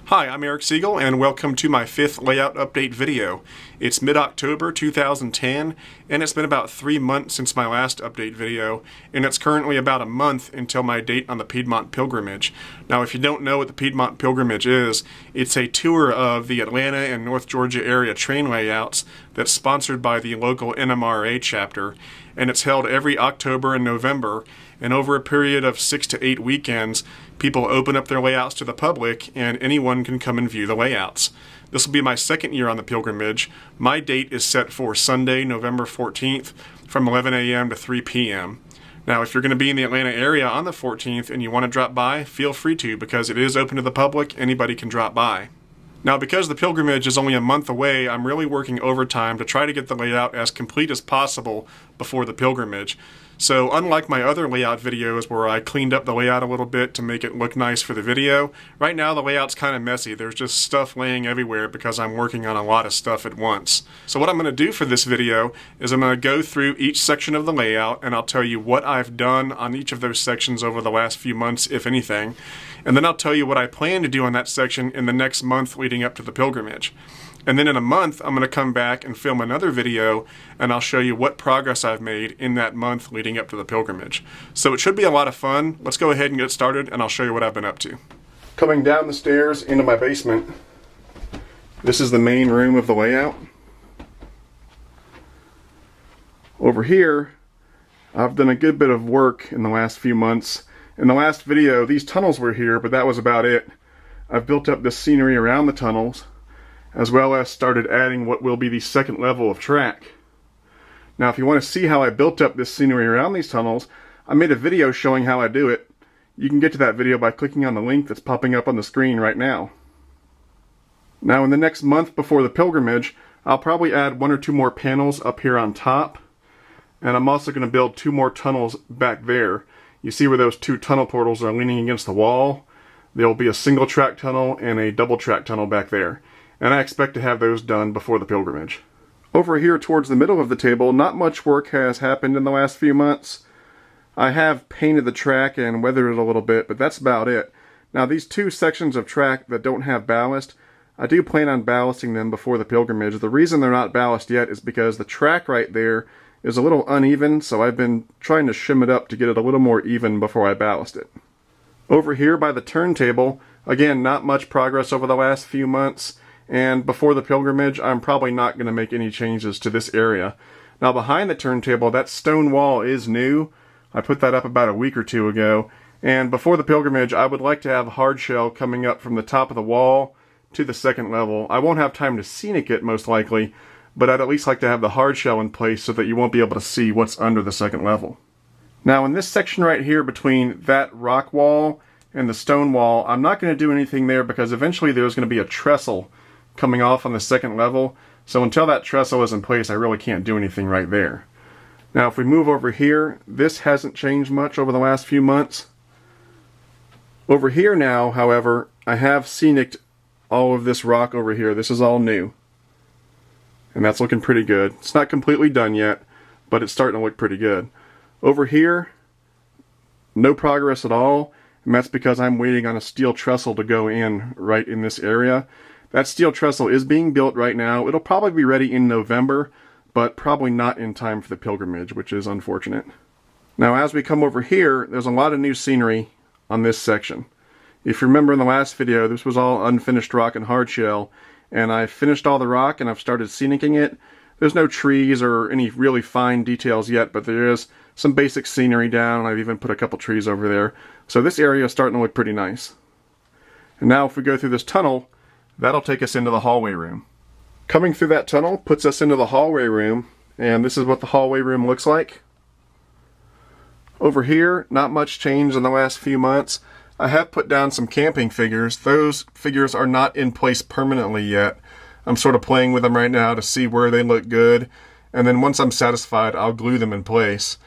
Hi, I'm Eric Siegel, and welcome to my 5th layout update video. It's mid-October 2010, and it's been about 3 months since my last update video, and it's currently about a month until my date on the Piedmont Pilgrimage. Now, if you don't know what the Piedmont Pilgrimage is, it's a tour of the Atlanta and North Georgia area train layouts that's sponsored by the local NMRA chapter, and it's held every October and November, and over a period of 6 to 8 weekends, people open up their layouts to the public and anyone can come and view the layouts. This will be my second year on the pilgrimage. My date is set for Sunday, November 14th from 11 a.m. to 3 p.m. Now, if you're going to be in the Atlanta area on the 14th and you want to drop by, feel free to, because it is open to the public. Anybody can drop by. Now, because the pilgrimage is only a month away, I'm really working overtime to try to get the layout as complete as possible before the pilgrimage. So unlike my other layout videos where I cleaned up the layout a little bit to make it look nice for the video, right now the layout's kind of messy. There's just stuff laying everywhere because I'm working on a lot of stuff at once. So what I'm going to do for this video is I'm going to go through each section of the layout and I'll tell you what I've done on each of those sections over the last few months, if anything. And then I'll tell you what I plan to do on that section in the next month leading up to the pilgrimage. And then in a month, I'm going to come back and film another video, and I'll show you what progress I've made in that month leading up to the pilgrimage. So it should be a lot of fun. Let's go ahead and get started, and I'll show you what I've been up to. Coming down the stairs into my basement, this is the main room of the layout. Over here, I've done a good bit of work in the last few months. In the last video, these tunnels were here, but that was about it. I've built up this scenery around the tunnels, as well as started adding what will be the second level of track. Now, if you want to see how I built up this scenery around these tunnels, I made a video showing how I do it. You can get to that video by clicking on the link that's popping up on the screen right now. Now, in the next month before the pilgrimage, I'll probably add 1 or 2 more panels up here on top, and I'm also going to build 2 more tunnels back there. You see where those 2 tunnel portals are leaning against the wall? There will be a single track tunnel and a double track tunnel back there, and I expect to have those done before the pilgrimage. Over here towards the middle of the table, not much work has happened in the last few months. I have painted the track and weathered it a little bit, but that's about it. Now, these 2 sections of track that don't have ballast, I do plan on ballasting them before the pilgrimage. The reason they're not ballast yet is because the track right there is a little uneven, so I've been trying to shim it up to get it a little more even before I ballast it. Over here by the turntable, again, not much progress over the last few months. And before the pilgrimage, I'm probably not going to make any changes to this area. Now, behind the turntable, that stone wall is new. I put that up about a week or 2 ago. And before the pilgrimage, I would like to have hard shell coming up from the top of the wall to the second level. I won't have time to scenic it, most likely, but I'd at least like to have the hard shell in place so that you won't be able to see what's under the second level. Now, in this section right here between that rock wall and the stone wall, I'm not going to do anything there because eventually there's going to be a trestle coming off on the second level, so until that trestle is in place, I really can't do anything right there. Now, if we move over here, this hasn't changed much over the last few months. Over here now, however, I have sceniced all of this rock over here. This is all new, and that's looking pretty good. It's not completely done yet, but it's starting to look pretty good. Over here, no progress at all, and that's because I'm waiting on a steel trestle to go in right in this area. That steel trestle is being built right now. It'll probably be ready in November, but probably not in time for the pilgrimage, which is unfortunate. Now, as we come over here, there's a lot of new scenery on this section. If you remember in the last video, this was all unfinished rock and hard shell, and I finished all the rock and I've started scenicking it. There's no trees or any really fine details yet, but there is some basic scenery down, and I've even put a couple trees over there. So this area is starting to look pretty nice. And now if we go through this tunnel, that'll take us into the hallway room. Coming through that tunnel puts us into the hallway room, and this is what the hallway room looks like. Over here, not much change in the last few months. I have put down some camping figures. Those figures are not in place permanently yet. I'm sort of playing with them right now to see where they look good, and then once I'm satisfied, I'll glue them in place.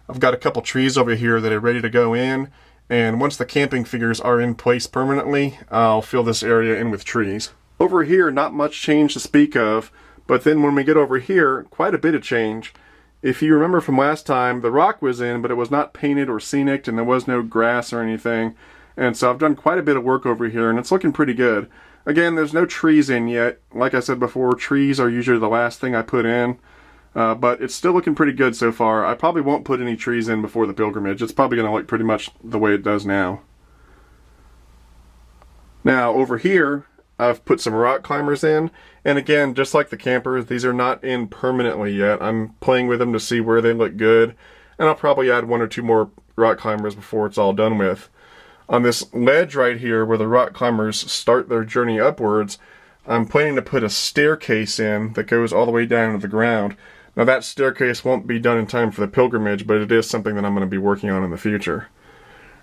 I've got a couple trees over here that are ready to go in, and once the camping figures are in place permanently, I'll fill this area in with trees. Over here, not much change to speak of, but then when we get over here, quite a bit of change. If you remember from last time, the rock was in, but it was not painted or scenic, and there was no grass or anything. And so I've done quite a bit of work over here, and it's looking pretty good. Again, there's no trees in yet. Like I said before, trees are usually the last thing I put in. But it's still looking pretty good so far. I probably won't put any trees in before the pilgrimage. It's probably going to look pretty much the way it does now. Now, over here, I've put some rock climbers in. And again, just like the campers, these are not in permanently yet. I'm playing with them to see where they look good. And I'll probably add 1 or 2 more rock climbers before it's all done with. On this ledge right here, where the rock climbers start their journey upwards, I'm planning to put a staircase in that goes all the way down to the ground. Now that staircase won't be done in time for the pilgrimage, but it is something that I'm going to be working on in the future.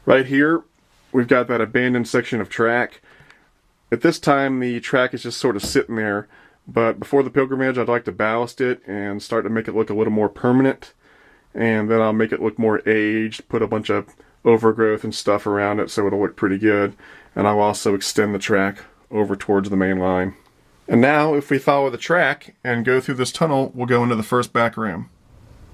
Right here, we've got that abandoned section of track. At this time, the track is just sort of sitting there, but before the pilgrimage, I'd like to ballast it and start to make it look a little more permanent. And then I'll make it look more aged, put a bunch of overgrowth and stuff around it so it'll look pretty good. And I'll also extend the track over towards the main line. And now, if we follow the track and go through this tunnel, we'll go into the first back room.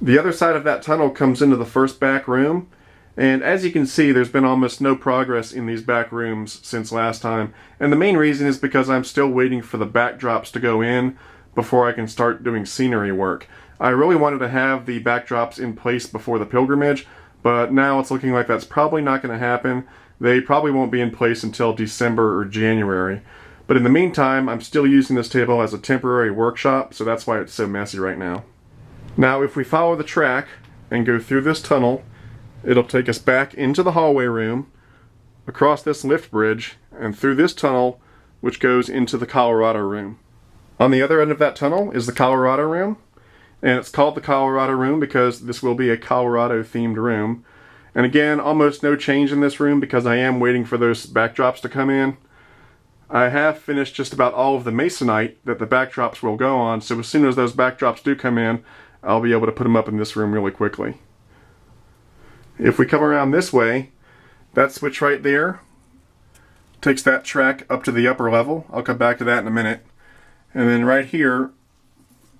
The other side of that tunnel comes into the first back room, and as you can see, there's been almost no progress in these back rooms since last time. And the main reason is because I'm still waiting for the backdrops to go in before I can start doing scenery work. I really wanted to have the backdrops in place before the pilgrimage, but now it's looking like that's probably not going to happen. They probably won't be in place until December or January. But in the meantime, I'm still using this table as a temporary workshop, so that's why it's so messy right now. Now, if we follow the track and go through this tunnel, it'll take us back into the hallway room, across this lift bridge, and through this tunnel, which goes into the Colorado room. On the other end of that tunnel is the Colorado room, and it's called the Colorado room because this will be a Colorado-themed room. And again, almost no change in this room because I am waiting for those backdrops to come in. I have finished just about all of the masonite that the backdrops will go on, so as soon as those backdrops do come in, I'll be able to put them up in this room really quickly. If we come around this way, that switch right there takes that track up to the upper level. I'll come back to that in a minute. And then right here,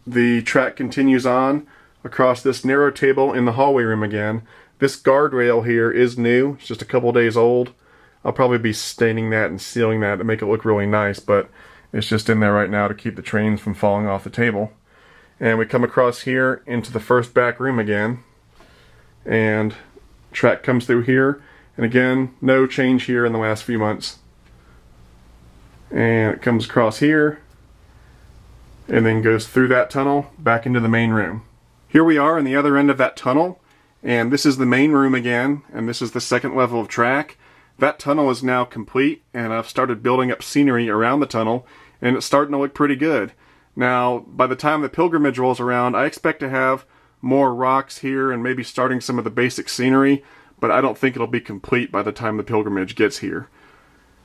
the track continues on across this narrow table in the hallway room again. This guardrail here is new. It's just a couple days old. I'll probably be staining that and sealing that to make it look really nice, but it's just in there right now to keep the trains from falling off the table. And we come across here into the first back room again. And track comes through here. And again, no change here in the last few months. And it comes across here. And then goes through that tunnel back into the main room. Here we are on the other end of that tunnel. And this is the main room again. And this is the second level of track. That tunnel is now complete, and I've started building up scenery around the tunnel, and it's starting to look pretty good. Now, by the time the pilgrimage rolls around, I expect to have more rocks here and maybe starting some of the basic scenery, but I don't think it'll be complete by the time the pilgrimage gets here.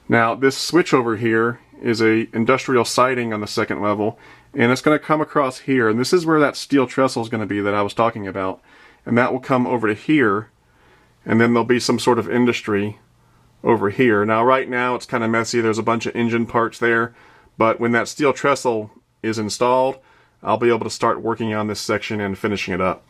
Now, this switch over here is a industrial siding on the second level, and it's going to come across here, and this is where that steel trestle is going to be that I was talking about, and that will come over to here, and then there'll be some sort of industry over here. Now right now it's kind of messy, there's a bunch of engine parts there, but when that steel trestle is installed, I'll be able to start working on this section and finishing it up.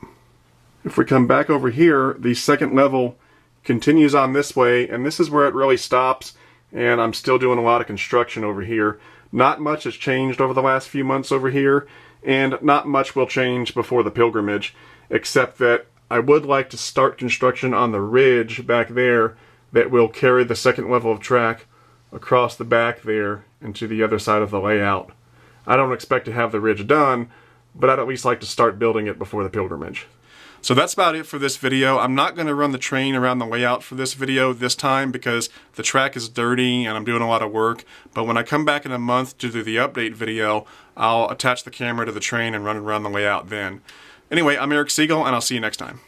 If we come back over here, the second level continues on this way, and this is where it really stops, and I'm still doing a lot of construction over here. Not much has changed over the last few months over here, and not much will change before the pilgrimage, except that I would like to start construction on the ridge back there that will carry the second level of track across the back there and to the other side of the layout. I don't expect to have the ridge done, but I'd at least like to start building it before the pilgrimage. So that's about it for this video. I'm not going to run the train around the layout for this video this time because the track is dirty and I'm doing a lot of work. But when I come back in a month to do the update video, I'll attach the camera to the train and run around the layout then. Anyway, I'm Eric Siegel, and I'll see you next time.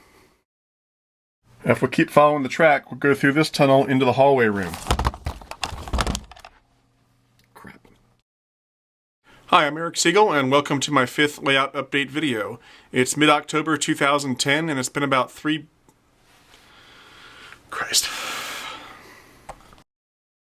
If we keep following the track, we'll go through this tunnel into the hallway room. Crap. Hi, I'm Eric Siegel, and welcome to my 5th layout update video. It's mid-October 2010, and it's been about Christ.